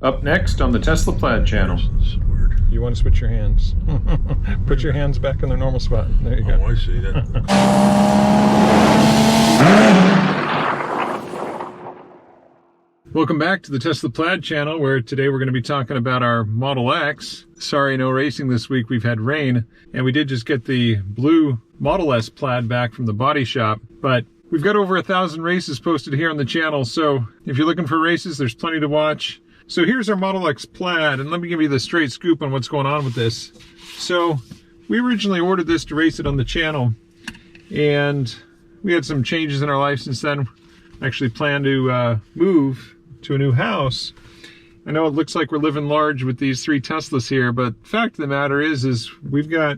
Up next on the Tesla Plaid channel. You want to switch your hands. Put your hands back in their normal spot. There you go. Oh, I see that. Welcome back to the Tesla Plaid channel, where today we're going to be talking about our Model X. Sorry, no racing this week. We've had rain, and we did just get the blue Model S Plaid back from the body shop, but we've got over 1,000 races posted here on the channel, so if you're looking for races, there's plenty to watch. So here's our Model X Plaid, and let me give you the straight scoop on what's going on with this. So we originally ordered this to race it on the channel, and we had some changes in our life since then. Actually planned to move to a new house. I know it looks like we're living large with these 3 Teslas here, but the fact of the matter is we've got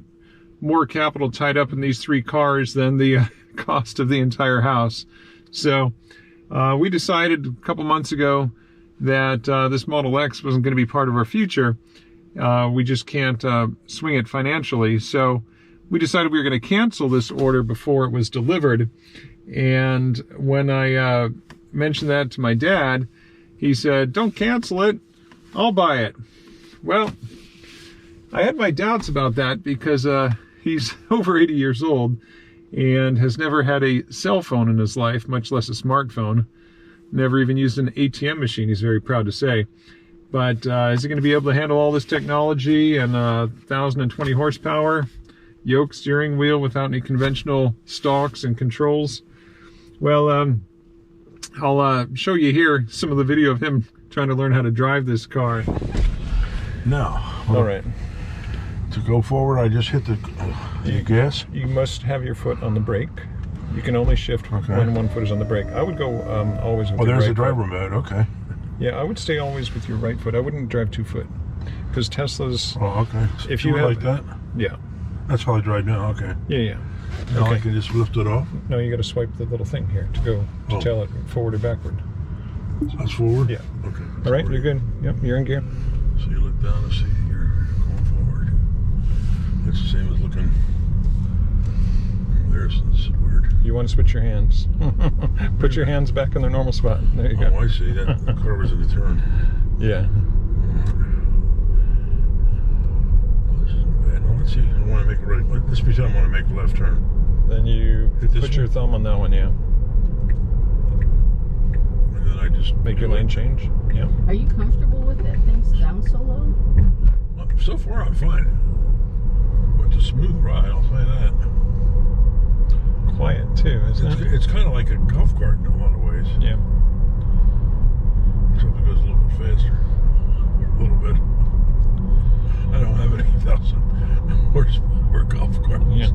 more capital tied up in these 3 cars than the cost of the entire house. So we decided a couple months ago that this Model X wasn't going to be part of our future. We just can't swing it financially. So we decided we were going to cancel this order before it was delivered. And when I mentioned that to my dad, he said, "Don't cancel it, I'll buy it." Well, I had my doubts about that because he's over 80 years old and has never had a cell phone in his life, much less a smartphone. Never even used an ATM machine, he's very proud to say. But is he going to be able to handle all this technology and 1,020 horsepower, yoke steering wheel without any conventional stalks and controls? Well, I'll show you here some of the video of him trying to learn how to drive this car. Now, all right. To go forward, I just hit the gas. You must have your foot on the brake. You can only shift when one foot is on the brake. I would go always with your right foot. Oh, there's the driver mode, okay. Yeah, I would stay always with your right foot. I wouldn't drive 2 foot. Because Teslas... Oh, okay. If you have... like that? Yeah. That's how I drive now, okay. Yeah. Now okay. I can just lift it off? No, you got to swipe the little thing here to tell it forward or backward. That's forward? Yeah. Okay. All right, you're good. Yep, you're in gear. So you look down and see you're going forward. It's the same as looking... There's this word. You want to switch your hands. Put your hands back in their normal spot. There you go. Oh, I see. That covers the turn. Yeah. Oh, this isn't bad. Now, let's see. I want to make a right. Let's pretend I want to make a left turn. Then you put your thumb on that one, yeah. And then I just make your lane change. Yeah. Are you comfortable with that thing down so low? Well, so far, I'm fine. But it's a smooth ride, I'll say that. Quiet too, isn't it? It's kind of like a golf cart in a lot of ways. Yeah. Except it goes a little bit faster. A little bit. I don't have any 1,000 horsepower golf carts. Yeah.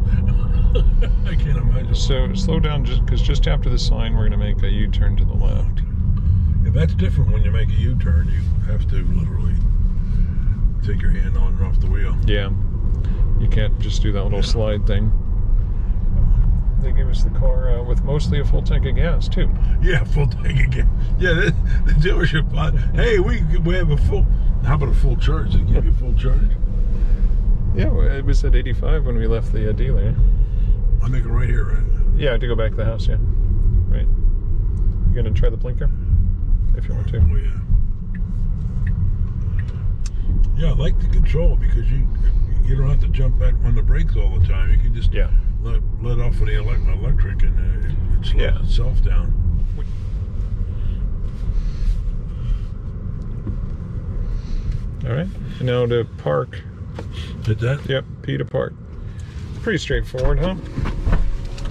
I can't imagine. So slow down, because just after the sign, we're going to make a U-turn to the left. Yeah, that's different when you make a U-turn. You have to literally take your hand on and off the wheel. Yeah. You can't just do that little slide thing. They gave us the car with mostly a full tank of gas too. Yeah, full tank of gas. Yeah, the dealership bought. Hey, we have a full. How about a full charge? They give you a full charge. Yeah, it was at 85 when we left the dealer. I'll make it right here, right? Yeah, to go back to the house. Yeah, right. You gonna try the blinker if you want to? Oh yeah. Yeah, I like the control because you don't have to jump back on the brakes all the time. You can just let off of the electric and it slows itself down. All right, now to park. Hit that? Yep, P to park. Pretty straightforward, huh?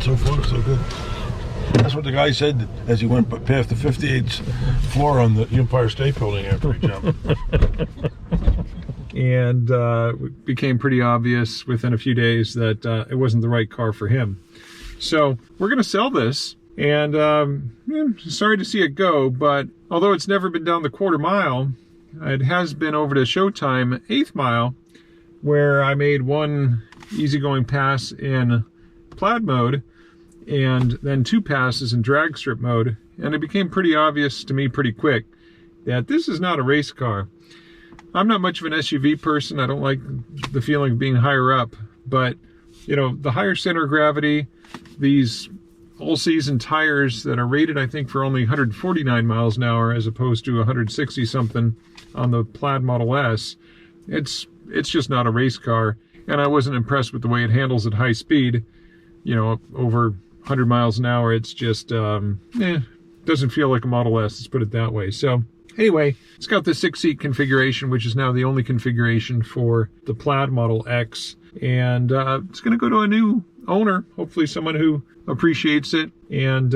So far, so good. That's what the guy said as he went past the 58th floor on the Empire State Building after he jumped. And it became pretty obvious within a few days that it wasn't the right car for him. So we're going to sell this, and sorry to see it go, but although it's never been down the 1/4 mile, it has been over to Showtime 1/8 mile, where I made one easygoing pass in Plaid mode and then 2 passes in drag strip mode, and it became pretty obvious to me pretty quick that this is not a race car. I'm not much of an SUV person. I don't like the feeling of being higher up, but you know, the higher center of gravity, these all-season tires that are rated, I think, for only 149 miles an hour as opposed to 160 something, on the Plaid Model S. It's just not a race car, and I wasn't impressed with the way it handles at high speed. You know, over 100 miles an hour, it's just, doesn't feel like a Model S, let's put it that way. So anyway, it's got the 6-seat configuration, which is now the only configuration for the Plaid Model X. And it's going to go to a new owner, hopefully someone who appreciates it and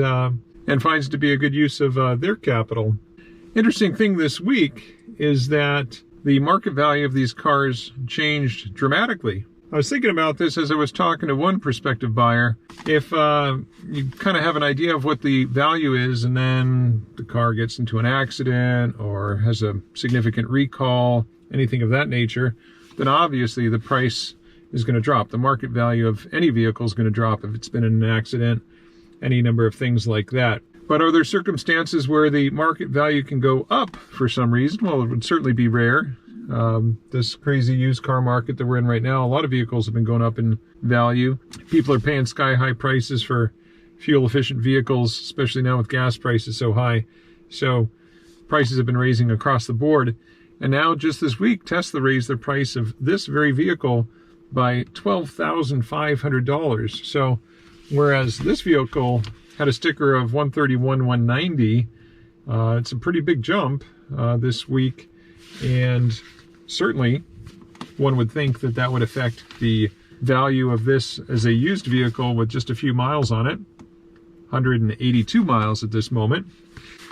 finds it to be a good use of their capital. Interesting thing this week is that the market value of these cars changed dramatically. I was thinking about this as I was talking to one prospective buyer. If you kind of have an idea of what the value is, and then the car gets into an accident or has a significant recall, anything of that nature, then obviously the price is going to drop. The market value of any vehicle is going to drop if it's been in an accident, any number of things like that. But are there circumstances where the market value can go up for some reason? Well, it would certainly be rare. This crazy used car market that we're in right now, a lot of vehicles have been going up in value. People are paying sky-high prices for fuel-efficient vehicles, especially now with gas prices so high. So prices have been raising across the board. And now, just this week, Tesla raised the price of this very vehicle by $12,500. So whereas this vehicle had a sticker of $131,190, it's a pretty big jump this week. And certainly one would think that that would affect the value of this as a used vehicle with just a few miles on it. 182 miles at this moment.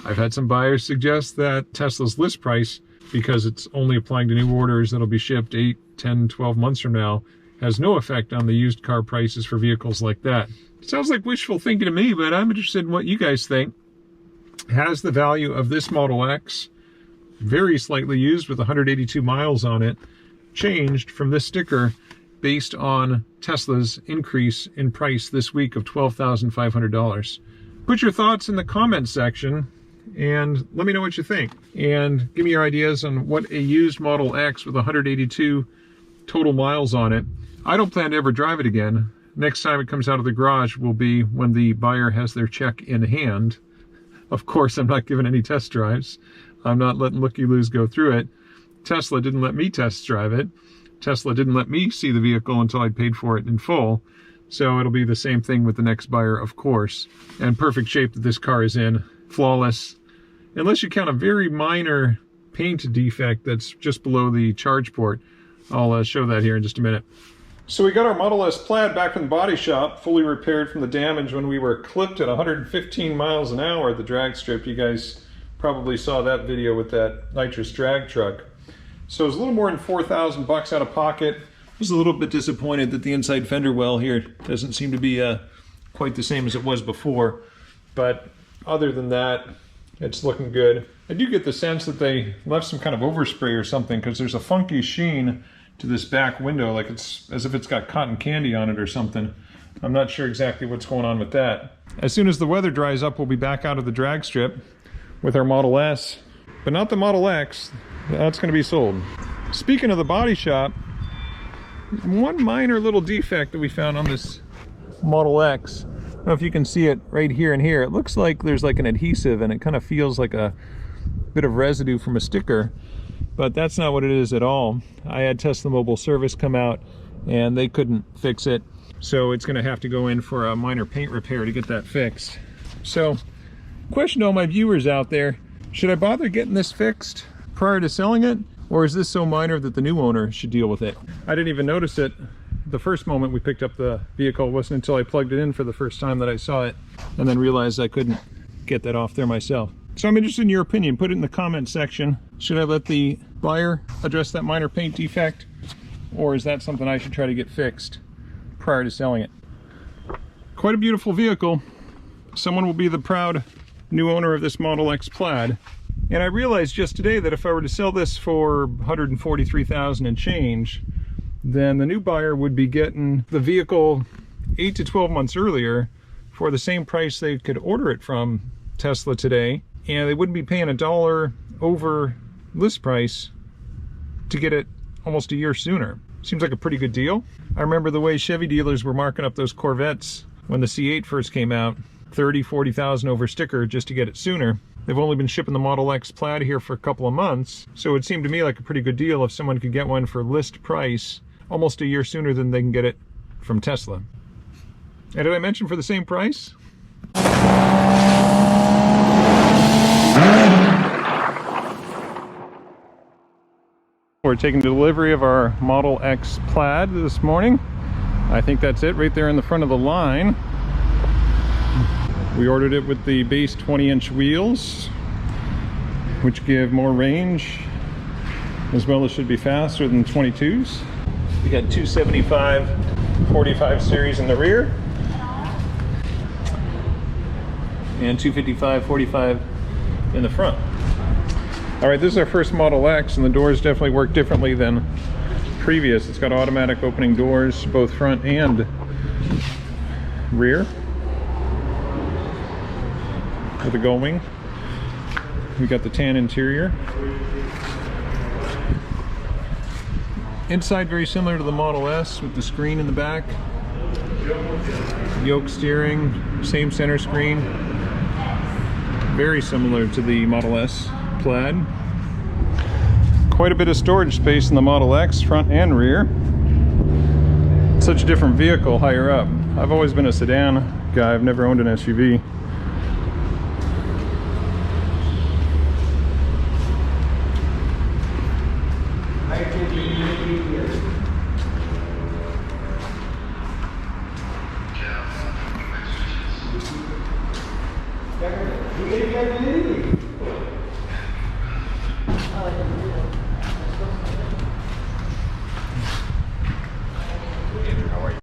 I've had some buyers suggest that Tesla's list price, because it's only applying to new orders that'll be shipped 8, 10, 12 months from now, has no effect on the used car prices for vehicles like that. It sounds like wishful thinking to me, but I'm interested in what you guys think. Has the value of this Model X, very slightly used with 182 miles on it, changed from this sticker based on Tesla's increase in price this week of $12,500? Put your thoughts in the comments section and let me know what you think. And give me your ideas on what a used Model X with 182 total miles on it. I don't plan to ever drive it again. Next time it comes out of the garage will be when the buyer has their check in hand. Of course, I'm not giving any test drives. I'm not letting looky-loos go through it. Tesla didn't let me test drive it. Tesla didn't let me see the vehicle until I paid for it in full. So it'll be the same thing with the next buyer, of course. And perfect shape that this car is in. Flawless. Unless you count a very minor paint defect that's just below the charge port. I'll show that here in just a minute. So we got our Model S Plaid back from the body shop, fully repaired from the damage when we were clipped at 115 miles an hour at the drag strip. You guys probably saw that video with that nitrous drag truck. So it was a little more than 4,000 bucks out of pocket. I was a little bit disappointed that the inside fender well here doesn't seem to be quite the same as it was before. But other than that, it's looking good. I do get the sense that they left some kind of overspray or something, because there's a funky sheen to this back window, like it's as if it's got cotton candy on it or something. I'm not sure exactly what's going on with that. As soon as the weather dries up, we'll be back out of the drag strip with our Model S, but not the Model X. That's going to be sold. Speaking of the body shop, one minor little defect that we found on this Model X. I don't know if you can see it right here and here. It looks like there's like an adhesive, and it kind of feels like a bit of residue from a sticker, but that's not what it is at all. I had Tesla Mobile Service come out and they couldn't fix it, so it's going to have to go in for a minor paint repair to get that fixed. So, question to all my viewers out there, should I bother getting this fixed prior to selling it, or is this so minor that the new owner should deal with it? I didn't even notice it the first moment we picked up the vehicle. It wasn't until I plugged it in for the first time that I saw it, and then realized I couldn't get that off there myself. So I'm interested in your opinion. Put it in the comment section. Should I let the buyer address that minor paint defect, or is that something I should try to get fixed prior to selling it? Quite a beautiful vehicle. Someone will be the proud new owner of this Model X Plaid. And I realized just today that if I were to sell this for $143,000 and change, then the new buyer would be getting the vehicle 8 to 12 months earlier for the same price they could order it from Tesla today, and they wouldn't be paying $1 over list price to get it almost a year sooner. Seems like a pretty good deal. I remember the way Chevy dealers were marking up those Corvettes when the C8 first came out, 30, 40,000 over sticker just to get it sooner. They've only been shipping the Model X Plaid here for a couple of months, so it seemed to me like a pretty good deal if someone could get one for list price almost a year sooner than they can get it from Tesla. And did I mention for the same price? We're taking delivery of our Model X Plaid this morning. I think that's it right there in the front of the line. We ordered it with the base 20-inch wheels, which give more range, as well as should be faster than 22s. We got 275/45 series in the rear, and 255/45 in the front. All right, this is our first Model X, and the doors definitely work differently than previous. It's got automatic opening doors, both front and rear, with a gull wing. We got the tan interior. Inside very similar to the Model S with the screen in the back. Yoke steering, same center screen. Very similar to the Model S Plaid. Quite a bit of storage space in the Model X, front and rear. Such a different vehicle higher up. I've always been a sedan guy, I've never owned an SUV.